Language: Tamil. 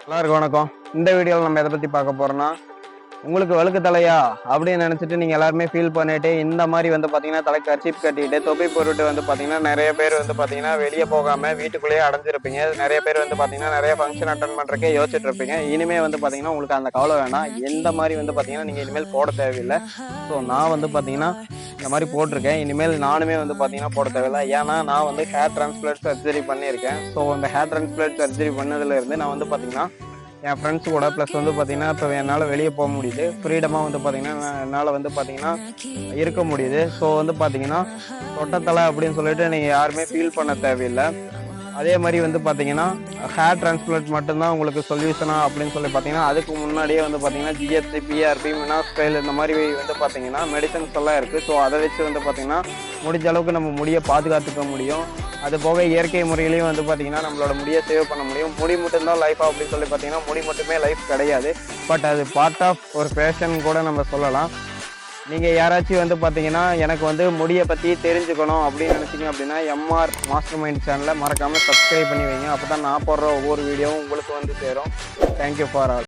எல்லாருக்கும் வணக்கம். இந்த வீடியோவில் நம்ம எதை பற்றி பார்க்க போகிறோம்னா, உங்களுக்கு வழுக்கு தலையா அப்படின்னு நினச்சிட்டு நீங்கள் எல்லாருமே ஃபீல் பண்ணிட்டு இந்த மாதிரி பார்த்தீங்கன்னா தலைக்கு கர்ச்சீப் கட்டிட்டு தொப்பி போட்டுட்டு பார்த்தீங்கன்னா நிறைய பேர் பார்த்தீங்கன்னா வெளியே போகாமல் வீட்டுக்குள்ளேயே அடைஞ்சிருப்பீங்க. நிறைய பேர் பார்த்தீங்கன்னா நிறைய ஃபங்க்ஷன் அட்டன் பண்ணுறக்கே யோசிச்சுட்டு இருப்பீங்க. இனிமேல் பார்த்தீங்கன்னா உங்களுக்கு அந்த கவலை வேணாம். எந்த மாதிரி பார்த்தீங்கன்னா நீங்கள் இனிமேல் போட தேவையில்லை. ஸோ நான் பார்த்தீங்கன்னா இந்த மாதிரி போட்டிருக்கேன். இனிமேல் நானுமே பார்த்தீங்கன்னா போட தேவையில்லை. ஏன்னா நான் ஹேர் டிரான்ஸ்பிளான்ட் சர்ஜரி பண்ணியிருக்கேன். ஸோ அந்த ஹேர் டிரான்ஸ்பிளான்ட் சர்ஜரி பண்ணதுலேருந்து நான் பார்த்தீங்கன்னா என் ஃப்ரெண்ட்ஸ் கூட ப்ளஸ் பார்த்தீங்கன்னா இப்போ என்னால் வெளியே போக முடியுது. ஃப்ரீடமாக பார்த்தீங்கன்னா என்னால் பார்த்தீங்கன்னா இருக்க முடியுது. ஸோ பார்த்தீங்கன்னா தொட்டத்தலை அப்படின்னு சொல்லிட்டு நீங்கள் யாருமே ஃபீல் பண்ண தேவையில்லை. அதே மாதிரி பார்த்தீங்கன்னா ஹேர் டிரான்ஸ்பிளான்ட் மட்டும்தான் உங்களுக்கு சொல்யூஷனா அப்படின்னு சொல்லி பார்த்தீங்கன்னா அதுக்கு முன்னாடியே பார்த்தீங்கன்னா ஜிஹெச்சி, பிஆர்பி, மினாஸ்டைல் இந்த மாதிரி பார்த்தீங்கன்னா மெடிசன்ஸ் எல்லாம் இருக்குது. ஸோ அதை வச்சு பார்த்தீங்கன்னா முடிஞ்ச அளவுக்கு நம்ம முடியை பாதுகாத்துக்க முடியும். அது போக இயற்கை முறையிலையும் பார்த்தீங்கன்னா நம்மளோட முடியை சேவ் பண்ண முடியும். முடி மட்டும்தான் லைஃப் அப்படின்னு சொல்லி பார்த்தீங்கன்னா முடி மட்டுமே லைஃப் கிடையாது. பட் அது பார்ட் ஆஃப் ஒரு பேஷன் கூட நம்ம சொல்லலாம். நீங்கள் யாராச்சும் பார்த்தீங்கன்னா எனக்கு முடியை பற்றி தெரிஞ்சுக்கணும் அப்படின்னு நினச்சிங்க அப்படின்னா எம்ஆர் மாஸ்டர் மைண்ட் சேனலை மறக்காமல் சப்ஸ்கிரைப் பண்ணி வைங்க. அப்போ தான் நான் போடுற ஒவ்வொரு வீடியோவும் உங்களுக்கு சேரும். Thank you for all.